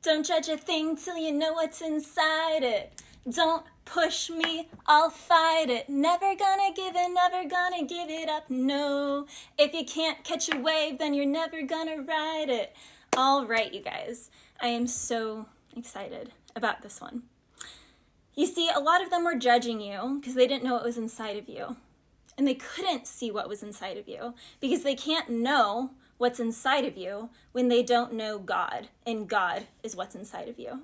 Don't judge a thing till you know what's inside it. Don't push me, I'll fight it. Never gonna give it up, no. If you can't catch a wave, then you're never gonna ride it. All right, you guys, I am so excited about this one. You see, a lot of them were judging you because they didn't know what was inside of you. And they couldn't see what was inside of you because they can't know what's inside of you when they don't know God, and God is what's inside of you.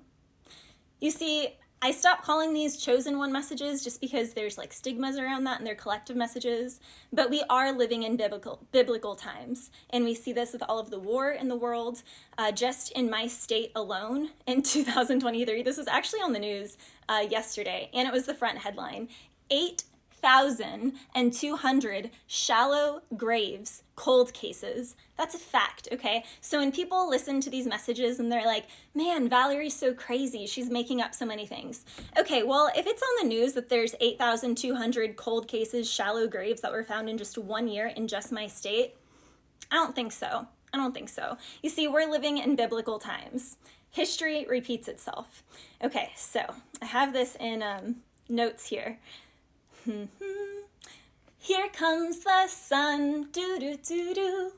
You see, I stopped calling these chosen one messages just because there's like stigmas around that and they're collective messages, but we are living in biblical times. And we see this with all of the war in the world. Just in my state alone in 2023, this was actually on the news yesterday, and it was the front headline: 8,200 shallow graves, cold cases. That's a fact, okay? So when people listen to these messages and they're like, man, Valerie's so crazy, she's making up so many things. Okay, well, if it's on the news that there's 8,200 cold cases, shallow graves that were found in just 1 year in just my state, I don't think so. You see, we're living in biblical times. History repeats itself. Okay, so I have this in notes here. Here comes the sun, do-do-do-do.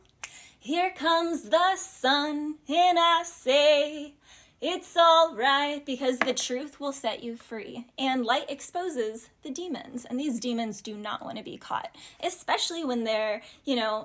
Here comes the sun, and I say, it's all right, because the truth will set you free. And light exposes the demons, and these demons do not want to be caught, especially when they're,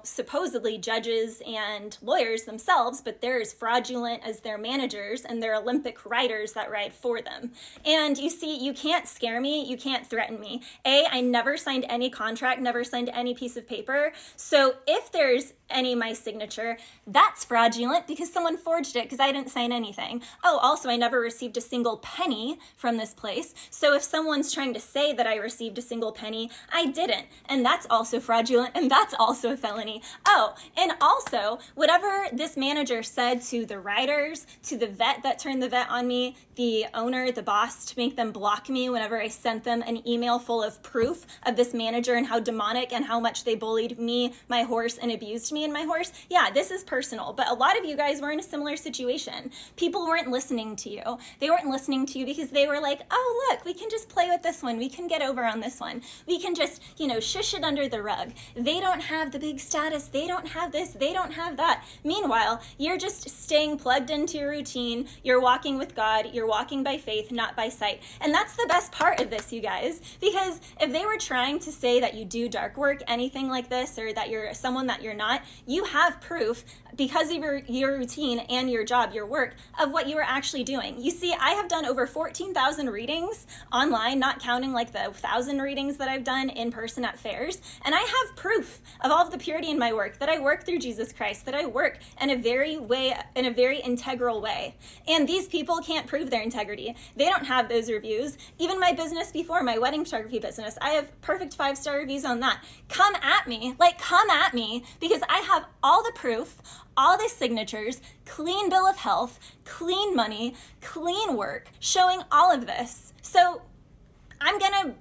supposedly judges and lawyers themselves, but there's Fraudulent as their managers and their Olympic riders that ride for them. And you see, you can't scare me, you can't threaten me. I never signed any contract, never signed any piece of paper. So if there's any of my signature, that's fraudulent because someone forged it because I didn't sign anything. Oh, also, I never received a single penny from this place. So if someone's trying to say that I received a single penny, I didn't. And that's also fraudulent, and that's also a felony. Oh, and also, whatever this manager said to the writers, to the vet that turned the vet on me, the owner, the boss, to make them block me whenever I sent them an email full of proof of this manager and how demonic and how much they bullied me, my horse, and abused me and my horse. Yeah, this is personal, but a lot of you guys were in a similar situation. People weren't listening to you. They weren't listening to you because they were like, oh, look, we can just play with this one. We can get over on this one. We can just, shush it under the rug. They don't have the big status. They don't have this. They don't have that. Meanwhile, you're just staying plugged into your routine. You're walking with God. You're walking by faith, not by sight. And that's the best part of this, you guys, because if they were trying to say that you do dark work, anything like this, or that you're someone that you're not, you have proof because of your routine and your job, your work, of what you are actually doing. You see, I have done over 14,000 readings online, not counting like the 1,000 readings that I've done in person at fairs. And I have proof of all of the purity in my work, that I work through Jesus Christ, that I work in a very integral way. And these people can't prove their integrity. They don't have those reviews. Even my business before, my wedding photography business, I have perfect 5-star reviews on that. Come at me, because I have all the proof, all the signatures, clean bill of health, clean money, clean work, showing all of this. So I'm gonna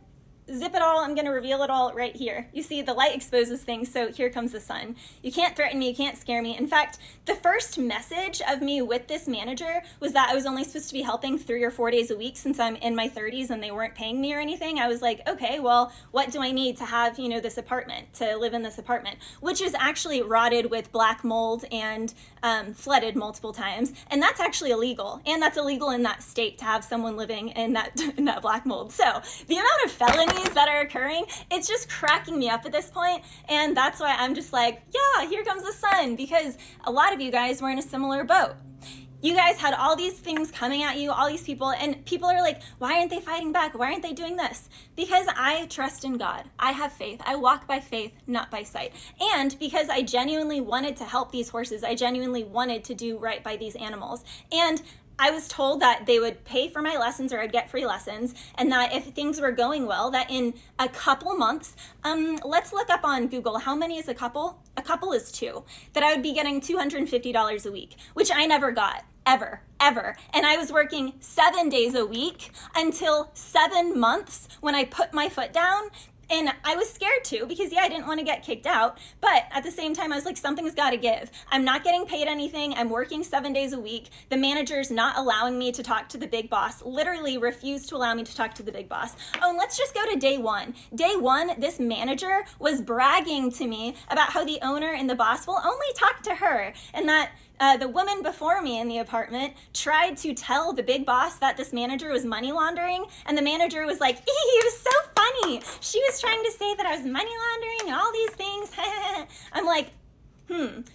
zip it all, I'm gonna reveal it all right here. You see, the light exposes things, so here comes the sun. You can't threaten me, you can't scare me. In fact, the first message of me with this manager was that I was only supposed to be helping 3 or 4 days a week since I'm in my 30s and they weren't paying me or anything. I was like, okay, well, what do I need to have, this apartment, to live in this apartment, which is actually rotted with black mold and flooded multiple times. And that's actually illegal. And that's illegal in that state to have someone living in that black mold. So the amount of felonies that are occurring, it's just cracking me up at this point. And that's why I'm just like, yeah, here comes the sun, because a lot of you guys were in a similar boat. You guys had all these things coming at you, all these people, and people are like, why aren't they fighting back? Why aren't they doing this? Because I trust in God. I have faith. I walk by faith, not by sight. And because I genuinely wanted to help these horses, I genuinely wanted to do right by these animals. And I was told that they would pay for my lessons or I'd get free lessons, and that if things were going well, that in a couple months, let's look up on Google, how many is a couple? A couple is 2. That I would be getting $250 a week, which I never got, ever. And I was working 7 days a week until 7 months when I put my foot down And I was scared too, because yeah, I didn't want to get kicked out, but at the same time I was like, something's got to give. I'm not getting paid anything. I'm working 7 days a week. The manager's not allowing me to talk to the big boss, literally refused to allow me to talk to the big boss. Oh, and let's just go to day one. Day one, this manager was bragging to me about how the owner and the boss will only talk to her, and that the woman before me in the apartment tried to tell the big boss that this manager was money laundering, and the manager was like, it was so funny. She was trying to say that I was money laundering and all these things. I'm like,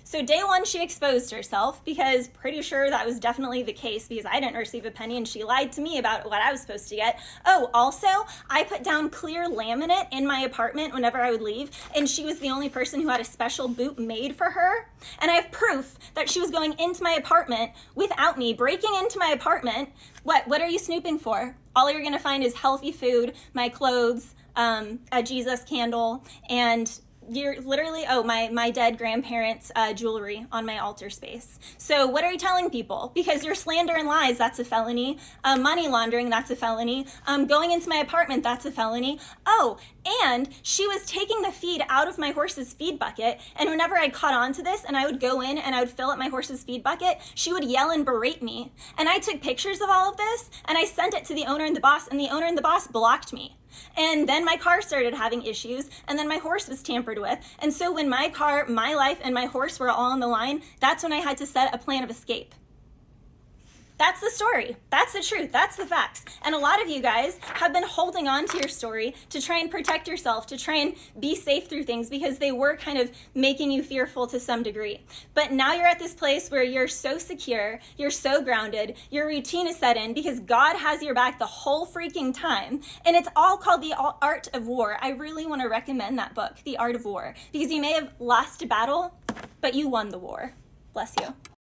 So day one, she exposed herself, because pretty sure that was definitely the case, because I didn't receive a penny and she lied to me about what I was supposed to get. Oh, also, I put down clear laminate in my apartment whenever I would leave, and she was the only person who had a special boot made for her. And I have proof that she was going into my apartment without me, breaking into my apartment. What are you snooping for? All you're gonna find is healthy food, my clothes, a Jesus candle, and you're literally, my dead grandparents' jewelry on my altar space. So what are you telling people? Because you're slander and lies, that's a felony. Money laundering, that's a felony. Going into my apartment, that's a felony. Oh, and she was taking the feed out of my horse's feed bucket, and whenever I caught on to this and I would go in and I would fill up my horse's feed bucket, she would yell and berate me. And I took pictures of all of this and I sent it to the owner and the boss, and the owner and the boss blocked me. And then my car started having issues, and then my horse was tampered with. And so when my car, my life, and my horse were all on the line, that's when I had to set a plan of escape. That's the story. That's the truth. That's the facts. And a lot of you guys have been holding on to your story to try and protect yourself, to try and be safe through things, because they were kind of making you fearful to some degree. But now you're at this place where you're so secure, you're so grounded, your routine is set in because God has your back the whole freaking time. And it's all called The Art of War. I really want to recommend that book, The Art of War, because you may have lost a battle, but you won the war. Bless you.